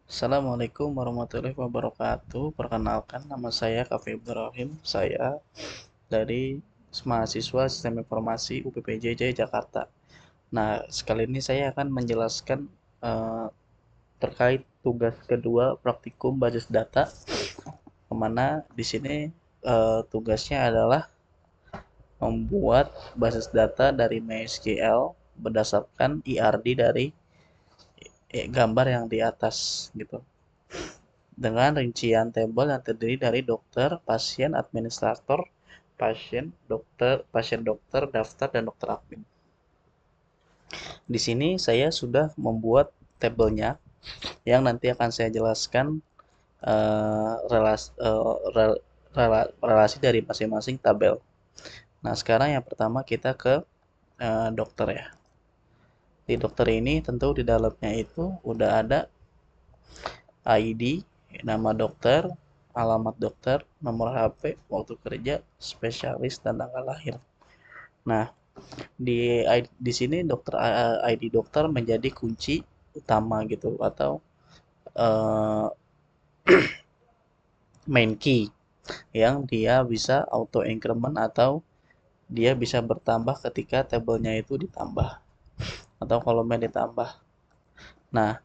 Assalamualaikum warahmatullahi wabarakatuh. Perkenalkan, nama saya Kafi Ibrahim. Saya dari mahasiswa Sistem Informasi UPPJJ Jakarta. Nah, sekali ini saya akan menjelaskan eh, terkait tugas kedua praktikum basis data, kemana di sini tugasnya adalah membuat basis data dari MySQL berdasarkan IRD dari gambar yang di atas gitu, dengan rincian tabel yang terdiri dari dokter, pasien, administrator, pasien dokter, daftar, dan dokter admin. Di sini saya sudah membuat tabelnya yang nanti akan saya jelaskan relasi, relasi dari masing-masing tabel. Nah, sekarang yang pertama kita ke dokter ya. Di dokter ini tentu di dalamnya itu udah ada ID, nama dokter, alamat dokter, nomor HP, waktu kerja, spesialis, dan tanggal lahir. Nah, di sini ID dokter menjadi kunci utama gitu, atau uh, main key, yang dia bisa auto increment atau dia bisa bertambah ketika tabelnya itu ditambah atau kolomnya ditambah. Nah,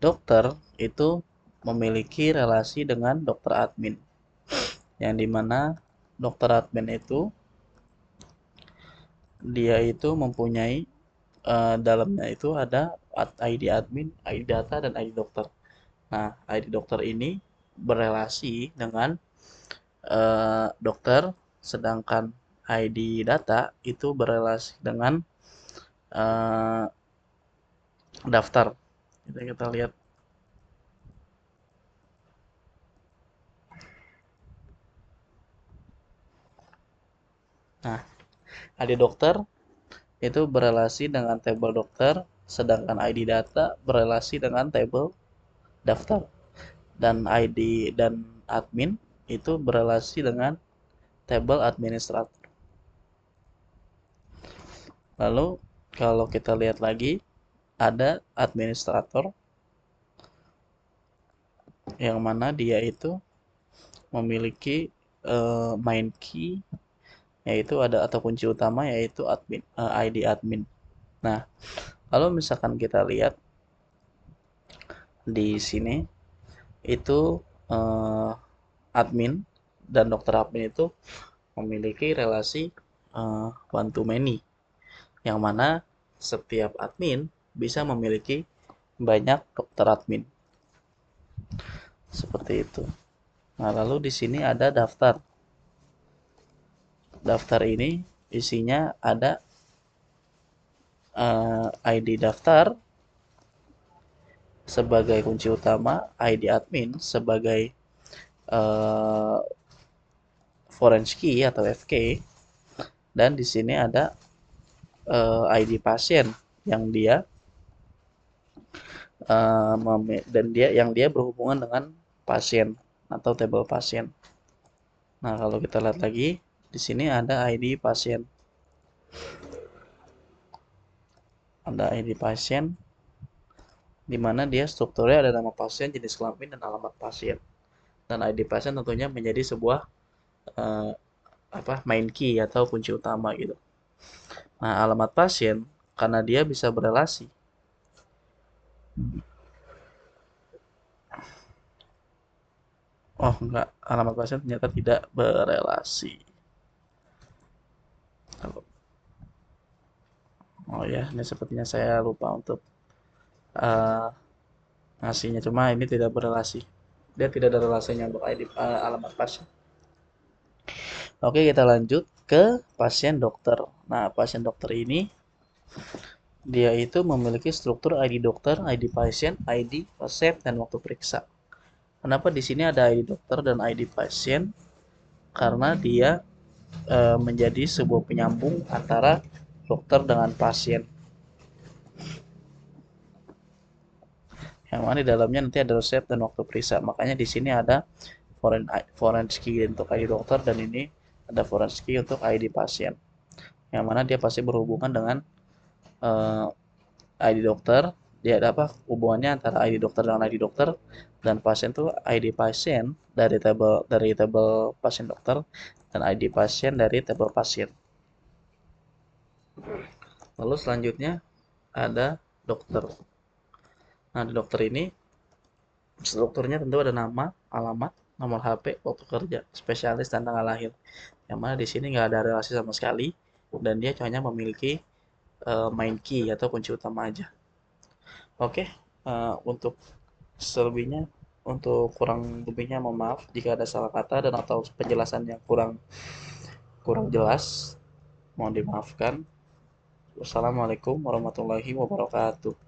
dokter itu memiliki relasi dengan dokter admin, yang dimana dokter admin itu dia itu mempunyai dalamnya itu ada ID admin, ID data, dan ID dokter. Nah, ID dokter ini berelasi dengan dokter, sedangkan ID data itu berelasi dengan eh, daftar. Kita lihat. Nah, ID dokter itu berelasi dengan tabel dokter, sedangkan ID data berelasi dengan tabel daftar. Dan ID dan admin itu berelasi dengan tabel administrator. Lalu kalau kita lihat lagi, ada administrator yang mana dia itu memiliki main key, yaitu ada atau kunci utama, yaitu ID admin. Nah, kalau misalkan kita lihat di sini itu eh, admin dan dokter admin itu memiliki relasi one to many, yang mana setiap admin bisa memiliki banyak dokter admin seperti itu. Nah, lalu di sini ada daftar. Daftar ini isinya ada ID daftar sebagai kunci utama, ID admin sebagai uh, foreign key atau FK, dan di sini ada ID pasien yang dia dan dia berhubungan dengan pasien atau tabel pasien. Nah, kalau kita lihat lagi, di sini ada ID pasien. Ada ID pasien di mana dia strukturnya ada nama pasien, jenis kelamin, dan alamat pasien. Dan ID pasien tentunya menjadi sebuah uh, main key atau kunci utama gitu. Nah, alamat pasien karena dia bisa berelasi. Oh, enggak, alamat pasien ternyata tidak berelasi. Oh ya, ini sepertinya saya lupa untuk uh, ngasihnya, cuma ini tidak berelasi. Dia tidak ada relasinya untuk ID, alamat pasien. Oke, kita lanjut ke pasien dokter. Nah, pasien dokter ini dia itu memiliki struktur ID dokter, ID pasien, ID resep, dan waktu periksa. Kenapa di sini ada ID dokter dan ID pasien? Karena dia menjadi sebuah penyambung antara dokter dengan pasien. Yang mana di dalamnya nanti ada resep dan waktu periksa. Makanya di sini ada forenski untuk ID dokter, dan ini ada forenski untuk ID pasien. Yang mana dia pasti berhubungan dengan ID dokter dia ada apa hubungannya antara ID dokter dengan ID dokter, dan pasien tuh ID pasien dari tabel pasien dokter, dan ID pasien dari tabel pasien. Lalu selanjutnya ada dokter. Nah, di dokter ini dokternya tentu ada nama, alamat, nomor HP, waktu kerja, spesialis, dan tanggal lahir. Yang mana di sini nggak ada relasi sama sekali, dan dia hanya memiliki main key atau kunci utama aja. Oke, untuk selebihnya, untuk kurang lebihnya mohon maaf jika ada salah kata dan atau penjelasan yang kurang kurang jelas, mohon dimaafkan. Wassalamualaikum warahmatullahi wabarakatuh.